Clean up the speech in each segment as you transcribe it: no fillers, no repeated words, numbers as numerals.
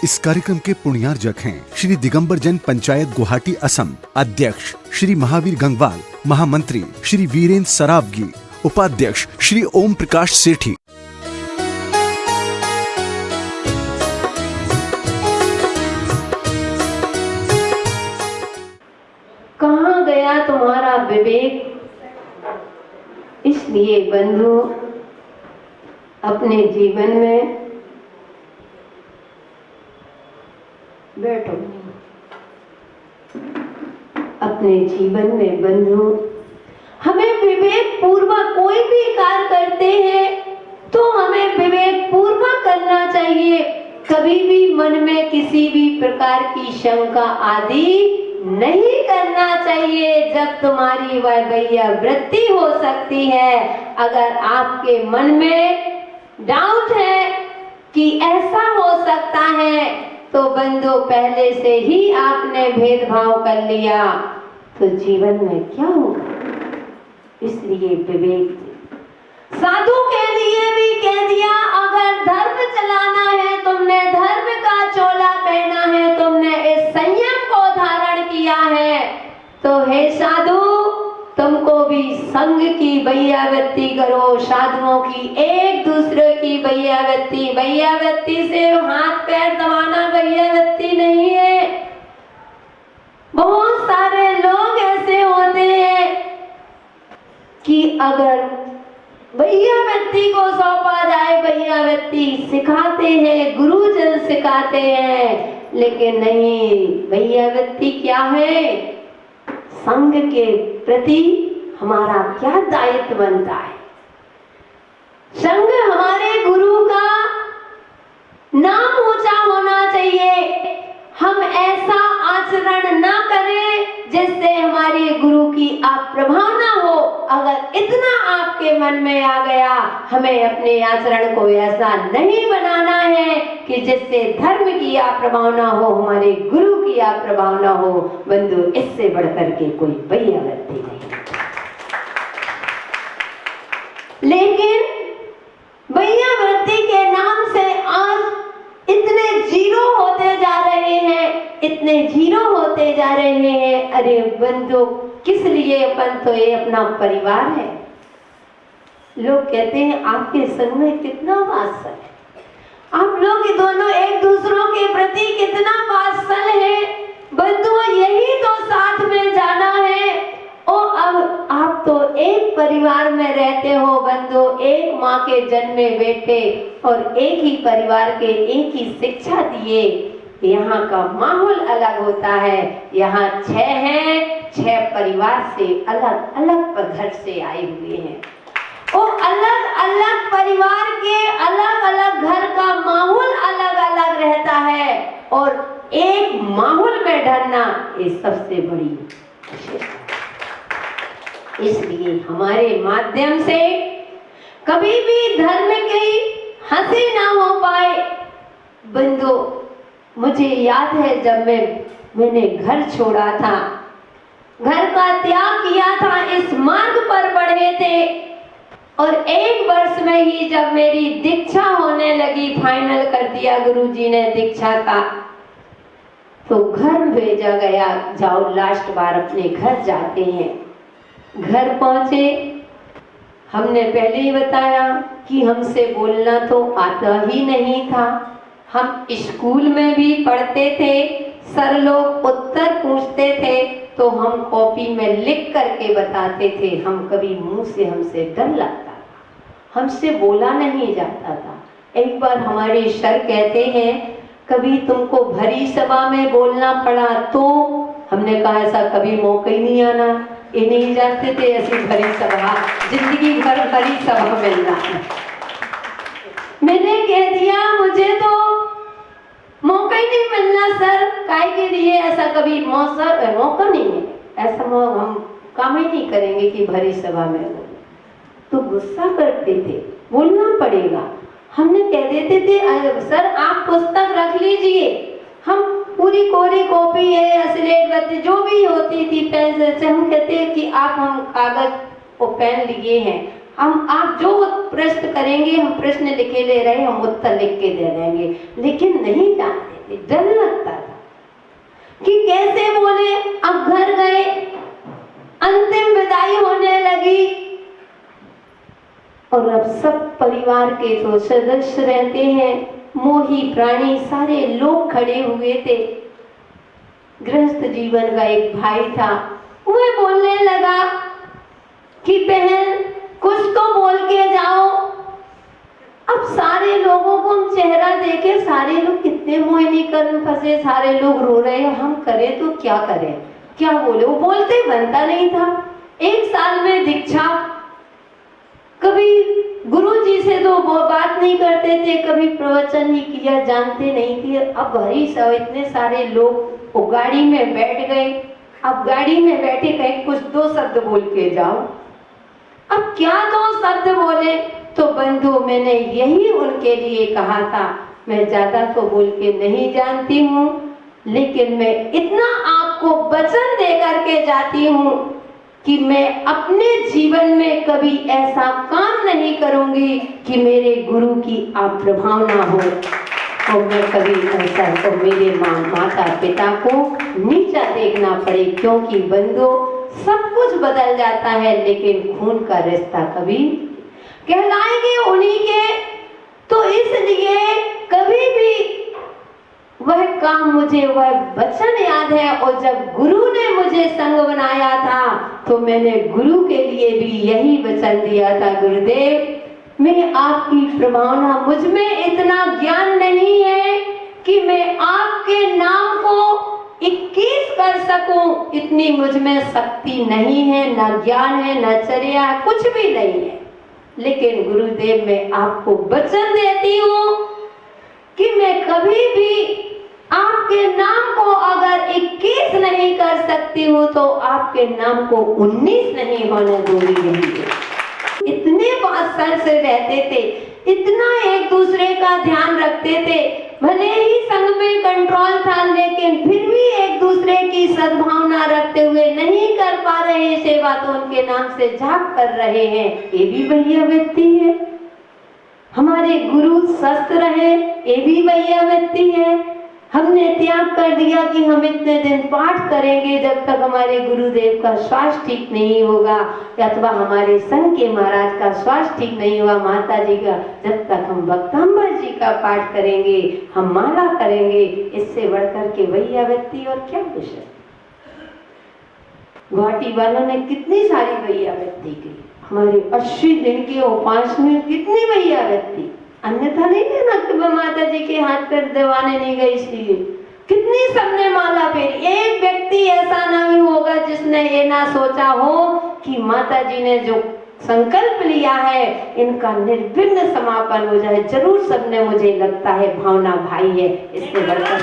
इस कार्यक्रम के पुण्यार्जक हैं श्री दिगंबर जैन पंचायत गुवाहाटी असम, अध्यक्ष श्री महावीर गंगवाल, महामंत्री श्री वीरेंद्र सरावगी, उपाध्यक्ष श्री ओम प्रकाश सेठी। कहाँ गया तुम्हारा विवेक? इसलिए बंधु, अपने जीवन में बैठो, अपने जीवन में बंधु हमें विवेक पूर्वक कोई भी कार्य करते हैं तो हमें विवेक पूर्वक करना चाहिए। कभी भी मन में किसी भी प्रकार की शंका आदि नहीं करना चाहिए। जब तुम्हारी वैभैया वृत्ति हो सकती है, अगर आपके मन में डाउट है कि ऐसा हो सकता है, तो बंधु पहले से ही आपने भेदभाव कर लिया तो जीवन में क्या होगा? इसलिए विवेक साधु के लिए भी कह दिया, अगर धर्म चलाना है, तुमने धर्म का चोला पहना है, तुमने इस संयम को धारण किया है, तो हे साधु, तुमको भी संघ की वैयावृत्ति करो। साधुओं की एक दूसरे की वैयावृत्ति से हाथ पैर दबाना वैयावृत्ति नहीं है। बहुत सारे लोग ऐसे होते हैं कि अगर वैयावृत्ति को सौंपा जाए, वैयावृत्ति सिखाते हैं, गुरुजन सिखाते हैं, लेकिन नहीं, वैयावृत्ति क्या है? संघ के प्रति हमारा क्या दायित्व बनता है? संघ हमारे गुरु का नाम ऊंचा होना चाहिए। हम ऐसा आचरण ना करें जिससे हमारे गुरु की अप्रभावना हो। अगर इतना आपके मन में आ गया, हमें अपने आचरण को ऐसा नहीं बनाना है कि जिससे धर्म की अप्रभावना हो, हमारे गुरु की अप्रभावना हो। बंधु, इससे बढ़कर के कोई वैयावृत्ति नहीं। लेकिन वैयावृत्ति के नाम से आज इतने जीरो होते जा रहे हैं, इतने जीरो होते जा रहे हैं। अरे बंधु, किस लिए? अपन तो ये अपना परिवार है। लोग कहते हैं आपके संग में कितना वात्सल है, आप लोग दोनों एक दूसरों के प्रति कितना वात्सल है। बंधु, यही तो साथ में जाना है। और अब आप तो एक परिवार में रहते हो बंधु, एक माँ के जन्मे बेटे और एक ही परिवार के एक ही शिक्षा दिए। यहाँ का माहौल अलग होता है। यहाँ 6 हैं, 6 परिवार से अलग अलग घर से आए हुए हैं। और अलग अलग परिवार के अलग अलग घर का माहौल अलग अलग रहता है, और एक माहौल में ढलना ये सबसे बड़ी विशेषता। इसलिए हमारे माध्यम से कभी भी धर्म की हंसी ना हो पाए। बंधु, मुझे याद है जब मैंने घर छोड़ा था, घर का त्याग किया था, इस मार्ग पर बढ़े थे, और 1 वर्ष में ही जब मेरी दीक्षा होने लगी, फाइनल कर दिया गुरुजी ने दीक्षा का, तो घर भेजा गया, जाओ लास्ट बार अपने घर जाते हैं। घर पहुंचे, हमने पहले ही बताया कि हमसे बोलना तो आता ही नहीं था। हम स्कूल में भी पढ़ते थे, सर लोग उत्तर पूछते थे तो हम कॉपी में लिख करके बताते थे। हम कभी मुंह से, हमसे डर लगता था, हमसे बोला नहीं जाता था। एक बार हमारे सर कहते हैं, कभी तुमको भरी सभा में बोलना पड़ा तो? हमने कहा ऐसा कभी मौका ही नहीं आना। ये नहीं जानते थे ऐसी भरी सभा, जिंदगी भर भरी सभा मिलना है। मैंने कह दिया, मुझे तो मौका ही नहीं मिलना सर, काहे के लिए? ऐसा कभी मौका नहीं है, ऐसा हम काम ही नहीं करेंगे कि भरी सभा में बोले। तो गुस्सा करते थे, बोलना पड़ेगा। हमने कह देते थे, सर आप पुस्तक रख लीजिए, हम पूरी कोरी कॉपी है, स्लेट बत्ती जो भी होती थी पेन से, हम कहते हैं कि आप, हम कागज और पेन लिए हैं, हम आप जो प्रश्न करेंगे, हम प्रश्न लिखे ले रहे हैं, हम उत्तर लिख के दे देंगे। लेकिन नहीं जानते थे, डर लगता था कि कैसे बोले। अब घर गए, अंतिम विदाई होने लगी और अब सब परिवार के तो सदस्य रहते हैं, मोही प्राणी सारे लोग खड़े हुए थे। गृहस्थ जीवन का एक भाई था, वह बोलने लगा कि बहन कुछ तो बोल के जाओ। अब सारे लोगों को हम चेहरा देखे, सारे लोग कितने मोहिनी कर्म फंसे, सारे लोग रो रहे हैं, हम करें तो क्या करें, क्या बोले। वो बोलते बनता नहीं था। एक साल में दीक्षा, कभी गुरुजी से तो वो बात नहीं करते थे, कभी प्रवचन ही किया, जानते नहीं थे। अब हरी सब इतने सारे लोग वो गाड़ी में बैठ गए। अब गाड़ी में बैठे कहीं कुछ दो शब्द बोल के जाओ। अब क्या दो शब्द बोले, तो बंधु मैंने यही उनके लिए कहा था, मैं ज्यादा तो बोल के नहीं जानती हूँ, लेकिन मैं इतना आपको वचन दे करके जाती हूँ कि मैं अपने जीवन में कभी ऐसा काम नहीं करूंगी कि मेरे गुरु की अप्रभाव ना हो, और मैं कभी ऐसा तो मेरे माता पिता को नीचा देखना पड़े। क्योंकि बंधु सब कुछ बदल जाता है, लेकिन खून का रिश्ता कभी कहलाएंगे उन्हीं के। तो इसलिए कभी भी वह काम, मुझे वह वचन याद है। और जब गुरु ने मुझे संग बनाया था तो मैंने गुरु के लिए भी यही वचन दिया था, गुरुदेव मैं आपकी प्रभावना, मुझ में इतना ज्ञान नहीं है कि मैं आपके नाम को 21 कर सकूं, इतनी मुझ में शक्ति नहीं है, ना ज्ञान है, ना चर्या, कुछ भी नहीं है। लेकिन गुरुदेव मैं आपको वचन देती हूँ कि मैं कभी भी आपके नाम को अगर 21 नहीं कर सकती हूँ तो आपके नाम को 19 नहीं होने दूंगी। इतने वात्सल्य से रहते थे, इतना एक दूसरे का ध्यान रखते थे। भले ही संग में कंट्रोल था, लेकिन फिर भी एक दूसरे की सद्भावना रखते हुए नहीं कर पा रहे सेवा तो उनके नाम से जाप कर रहे हैं, ये भी भैया व्यक्ति है। हमारे गुरु स्वस्थ रहे, ये भी भैया व्यक्ति है। हमने त्याग कर दिया कि हम इतने दिन पाठ करेंगे जब तक हमारे गुरुदेव का स्वास्थ्य ठीक नहीं होगा, अथवा हमारे संघ के महाराज का स्वास्थ्य ठीक नहीं हुआ, माता जी का, जब तक हम भक्तांबर जी का पाठ करेंगे, हम माला करेंगे, इससे बढ़कर के भैया व्यक्ति और क्या कुछ है। गुवाहाटी वालों ने कितनी सारी भैया व्यक्ति की, हमारे 80 दिन के उपास में कितनी भैया व्यक्ति, अन्यथा नहीं लेना कि माता जी के हाथ पर दबाने नहीं गई, इसलिए कितनी सबने माला फेरी। एक व्यक्ति ऐसा नहीं होगा जिसने ये ना सोचा हो कि माता जी ने जो संकल्प लिया है इनका निर्विघ्न समापन हो जाए। जरूर सबने, मुझे लगता है, भावना भाई है। इससे बढ़कर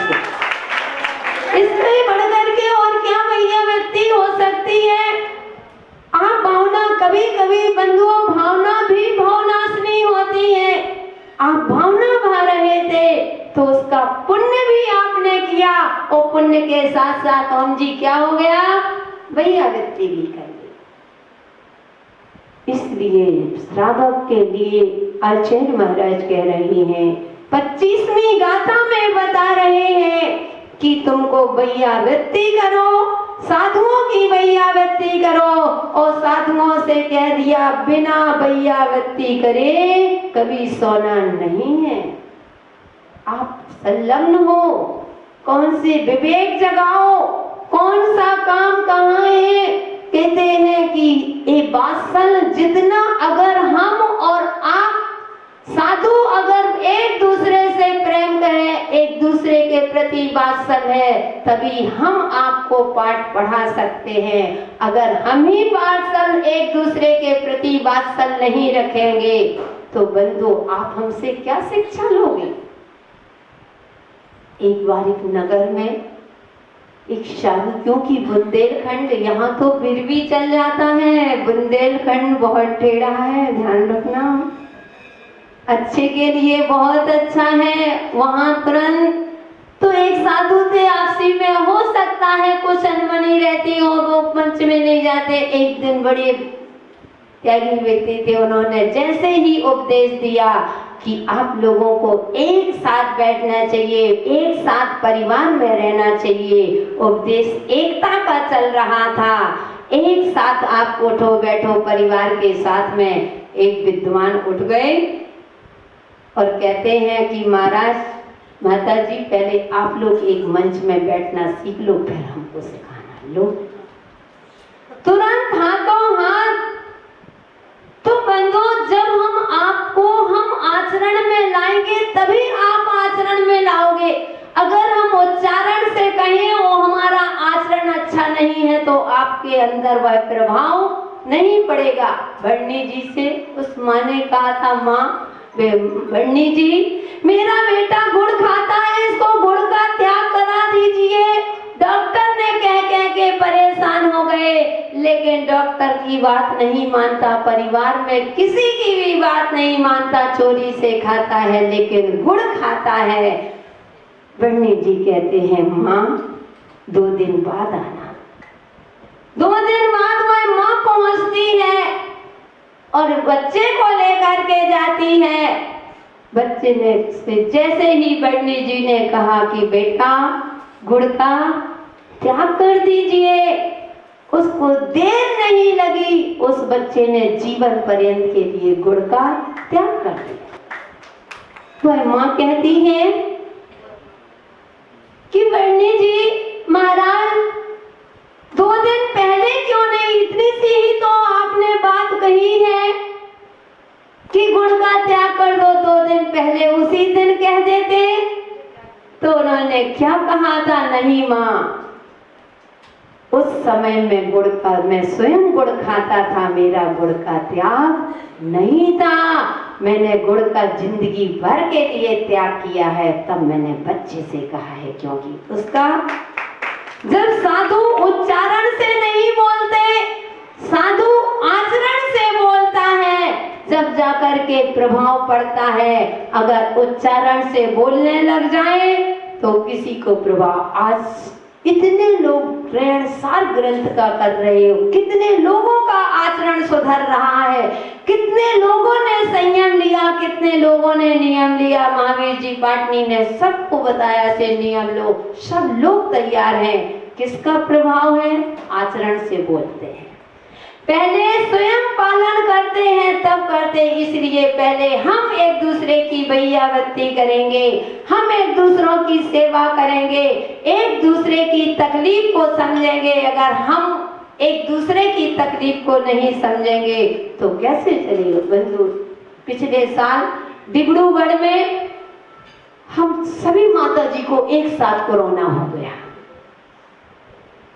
के और क्या भैया व्यक्ति हो सकती है। आप भावना, कभी कभी बंधुओं भावना भी भावनाशनी होती है। आप भावना भा रहे थे तो उसका पुण्य भी आपने किया, और पुण्य के साथ साथ हम जी क्या हो गया, भैया व्यक्ति भी कर गए। इसलिए श्रावक के लिए आचार्य महाराज कह रहे हैं, 25वीं गाथा में बता रहे हैं कि तुमको भैया व्यक्ति करो, साधुओं की भैया व्यक्ति करो। और साधुओं से कह दिया बिना भैया व्यक्ति करे कभी सोना नहीं है। आप संलग्न हो, कौन से विवेक जगाओ, कौन सा काम कहाँ है। कहते हैं कि ये वात्सल्य जितना अगर हम और आप साधु अगर एक दूसरे से प्रेम करें, एक दूसरे के प्रति वात्सल्य है, तभी हम आपको पाठ पढ़ा सकते हैं। अगर हम ही वात्सल्य एक दूसरे के प्रति वात्सल्य नहीं रखेंगे तो बंधु आप हमसे क्या शिक्षा लोगे। एक बार एक नगर में एक शादी, क्योंकि बुंदेलखंड यहाँ तो फिर भी चल जाता है, बुंदेलखंड बहुत टेढ़ा है, ध्यान रखना, अच्छे के लिए बहुत अच्छा है। वहां तुरंत तो एक साधु थे, आपसी में हो सकता है कुछ अनबनी रहती हो, वो मंच में नहीं जाते। एक दिन बड़े त्यागी व्यक्ति थे, उन्होंने जैसे ही उपदेश दिया कि आप लोगों को एक साथ बैठना चाहिए, एक साथ परिवार में रहना चाहिए। उपदेश एकता का चल रहा था, एक साथ आप उठो बैठो परिवार के साथ में। एक विद्वान उठ गए और कहते हैं कि महाराज, माता जी, पहले आप लोग एक मंच में बैठना सीख लो, फिर हमको सिखाना। लो, तुरंत हाथों हाथ। तो बंधुओं, जब हम आचरण में लाएंगे तभी आप आचरण में लाओगे। अगर हम उच्चारण से कहें वो हमारा आचरण अच्छा नहीं है तो आपके अंदर वह प्रभाव नहीं पड़ेगा। बड़नी जी से उस माँ ने कहा था, माँ बड़नी जी, मेरा बेटा गुड़ खाता है, इसको गुड़ का त्याग करा दीजिए। डॉक्टर ने कह के परेशान हो गए, लेकिन डॉक्टर की बात नहीं मानता, परिवार में किसी की भी बात नहीं मानता, चोरी से खाता है लेकिन गुड़ खाता है। बड़नी जी कहते हैं, माँ 2 दिन बाद आना। 2 दिन बाद वह माँ पहुंचती है और बच्चे को लेकर के जाती है। बच्चे ने जैसे ही बड़नी जी ने कहा कि बेटा गुड़ का त्याग कर दीजिए, उसको देर नहीं लगी, उस बच्चे ने जीवन पर्यंत के लिए गुड़ का त्याग कर दिया। वह माँ कहती है कि बड़नी जी, महाराज 2 दिन पहले क्यों नहीं, इतनी सी ही तो आपने बात कही है कि गुड़ का त्याग कर दो, 2 दिन पहले उसी दिन कह देते तो उन्होंने क्या कहा था। नहीं माँ, उस समय में गुड़ का, मैं स्वयं गुड़ खाता था, मेरा गुड़ का त्याग नहीं था। मैंने गुड़ का जिंदगी भर के लिए त्याग किया है। तब मैंने बच्चे से कहा है, क्योंकि उसका जब साधु उच्चारण से नहीं बोलते, साधु आचरण से बोलता है, जब जाकर के प्रभाव पड़ता है। अगर उच्चारण से बोलने लग जाए तो किसी को प्रभाव, आज इतने लोग ऋण सार ग्रंथ का कर रहे हो, कितने लोगों का आचरण सुधर रहा है, कितने लोगों ने संयम लिया, कितने लोगों ने नियम लिया। महावीर जी पाटनी ने सबको बताया से नियम लो, सब लोग तैयार हैं। किसका प्रभाव है? आचरण से बोलते हैं। पहले स्वयं पालन करते हैं तब करते, इसलिए पहले हम एक दूसरे की भैयावत्ती करेंगे, हम एक दूसरों की सेवा करेंगे, एक दूसरे की तकलीफ को समझेंगे। अगर हम एक दूसरे की तकलीफ को नहीं समझेंगे तो कैसे चलेगा बंधु। पिछले साल डिब्रूगढ़ में हम सभी माता जी को एक साथ कोरोना हो गया,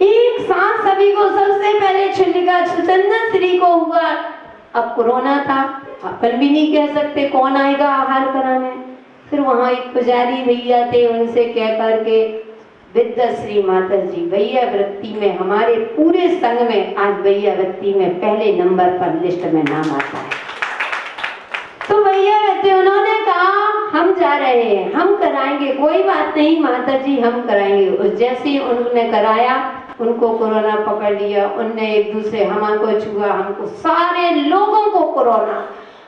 एक साथ सभी को। सबसे पहले छिल्लिका सुचंदन श्री को हुआ, अब कोरोना था, अपन भी नहीं कह सकते कौन आएगा आहार कराने। फिर वहां एक पुजारी भैया थे, उनसे कह करके विद्याश्री माता जी भैया वृत्ति में, हमारे पूरे संघ में आज भैया वृत्ति में पहले नंबर पर लिस्ट में नाम आता है। तो भैया वृत्ति उन्होंने कहा हम जा रहे हैं, हम कराएंगे, कोई बात नहीं माता जी हम कराएंगे। उस जैसे ही उन्होंने कराया, उनको कोरोना पकड़ लिया, उनने एक दूसरे हमको छुआ, हमको सारे लोगों को कोरोना।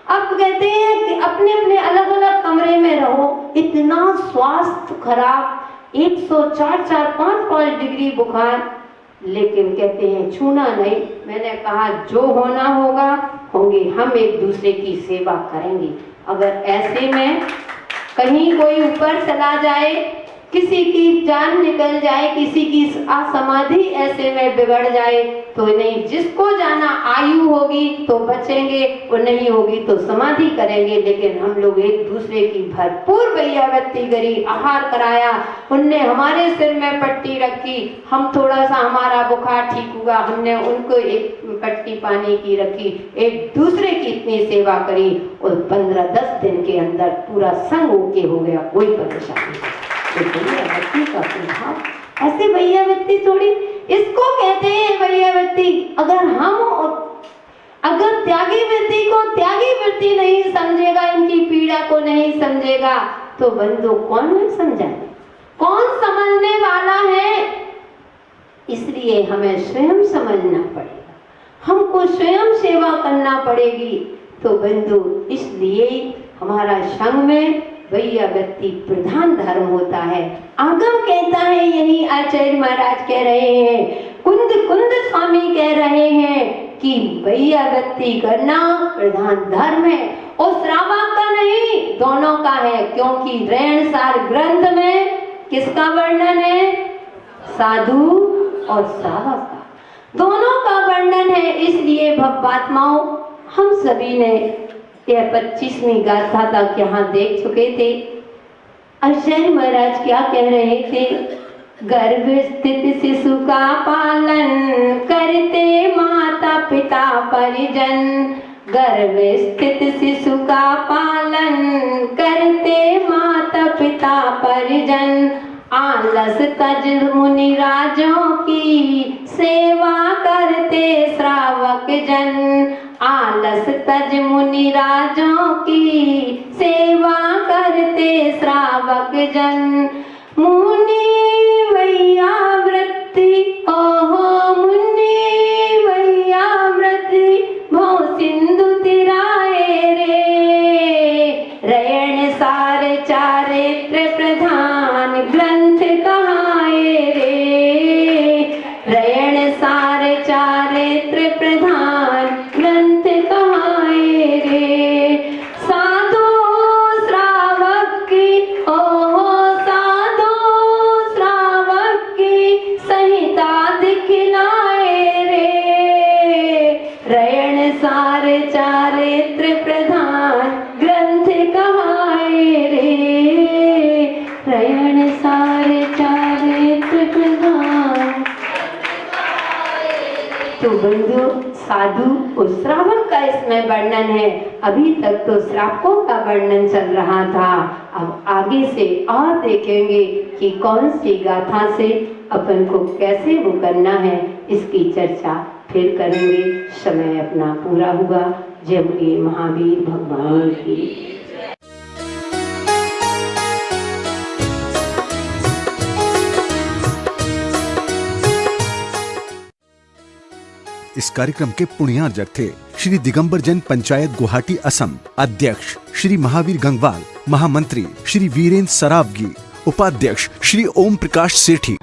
अब कहते हैं कि अपने अपने अलग अलग कमरे में रहो, इतना स्वास्थ्य खराब, 104-5 डिग्री बुखार, लेकिन कहते हैं छूना नहीं। मैंने कहा जो होना होगा होंगे, हम एक दूसरे की सेवा करेंगे। अगर ऐसे में कहीं कोई ऊपर चला जाए, किसी की जान निकल जाए, किसी की असमाधि ऐसे में बिगड़ जाए तो नहीं, जिसको जाना आयु होगी तो बचेंगे, और नहीं होगी तो समाधि करेंगे। लेकिन हम लोग एक दूसरे की भरपूर भैयावत्ती करी, आहार कराया, उनने हमारे सिर में पट्टी रखी, हम थोड़ा सा हमारा बुखार ठीक हुआ, हमने उनको एक पट्टी पानी की रखी, एक दूसरे की इतनी सेवा करी, और 15-10 दिन के अंदर पूरा संग ओके हो गया, कोई परेशानी नहीं। भैयावत्ती का प्रभाव ऐसे, भैयावत्ती थोड़ी, इसको कहते हैं भैयावत्ती। अगर त्यागी वृत्ति को त्यागी वृत्ति नहीं समझेगा, इनकी पीड़ा को नहीं समझेगा, तो बंधु कौन है समझाने, कौन समझने वाला है। इसलिए हमें स्वयं समझना पड़ेगा, हमको स्वयं सेवा करना पड़ेगी। तो बंधु इसलिए हमारा संघ में भैया व्यक्ति प्रधान धर्म होता है। आगम कहता है, यही आचार्य महाराज कह रहे हैं, कुंद स्वामी कह रहे हैं कि भैया व्यक्ति करना प्रधान धर्म है और श्रावक का नहीं, दोनों का है। क्योंकि रेणसार ग्रंथ में किसका वर्णन है? साधु और श्रावक का, दोनों का वर्णन है। इसलिए भक्तात्माओं, हम सभी ने यह 25वीं गाथा तक यहाँ देख चुके थे। आचार्य महाराज क्या कह रहे थे? गर्भ स्थित शिशु का पालन करते माता पिता परिजन, गर्भ स्थित शिशु का पालन करते माता पिता परिजन, आलस तज मुनि राजों की सेवा करते श्रावक जन, आलस तज मुनि राजों की सेवा करते श्रावक जन, मुनि वैया वृत्ति ओहो मुनि वैया वृत्ति भो सिंधु तिराए रे, रयण सार चारित्र प्रधान ग्रंथ कहाए रे, रयण सार चारित्र प्रधान ग्रंथ कहाए रे, साधु श्रावक की ओहो साधु श्रावक की संहिता दिखलाए रे, रयण सार चारित्र प्रधान ग्रंथ कहाए रे, रयण सार चारित्र प्रधान। तो बंधु, साधु और श्रावक का इसमें वर्णन है। अभी तक तो श्रावकों का वर्णन चल रहा था, अब आगे से और देखेंगे कि कौन सी गाथा से अपन को कैसे वो करना है, इसकी चर्चा फिर करेंगे। समय अपना पूरा हुआ। जय बोले महावीर भगवान की। इस कार्यक्रम के पुण्यार्जक थे श्री दिगंबर जैन पंचायत गुवाहाटी असम, अध्यक्ष श्री महावीर गंगवाल, महामंत्री श्री वीरेंद्र सरावगी, उपाध्यक्ष श्री ओम प्रकाश सेठी।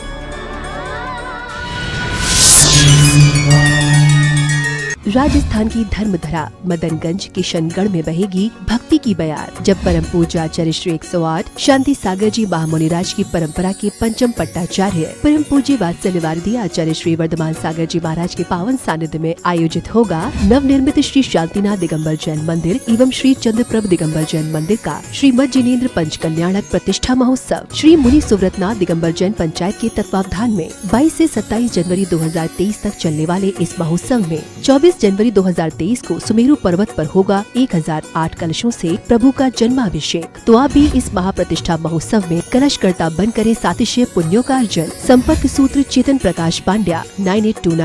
राजस्थान की धर्मधरा मदनगंज किशनगढ़ में बहेगी भक्ति की बयार, जब परम पूज्य आचार्य श्री 108 शांति सागर जी महामुनिराज की परंपरा के पंचम पट्टाचार्य परम पूज्य वात्सल्यवादी आचार्य श्री वर्धमान सागर जी महाराज के पावन सानिध्य में आयोजित होगा नवनिर्मित श्री शांतिनाथ दिगंबर जैन मंदिर एवं श्री चंद्रप्रभ दिगंबर जैन मंदिर का श्रीमद जिनेन्द्र पंच कल्याणक प्रतिष्ठा महोत्सव। श्री मुनि सुव्रतनाथ दिगंबर जैन पंचायत के तत्वावधान में 22 से 27 जनवरी 2023 तक चलने वाले इस महोत्सव में 24 जनवरी 2023 को सुमेरु पर्वत पर होगा 1008 कलशों से प्रभु का जन्माभिषेक। तो आप भी इस महाप्रतिष्ठा महोत्सव में कलशकर्ता बन करें सातिशय पुण्यों का अर्जन। संपर्क सूत्र चेतन प्रकाश पांड्या 9829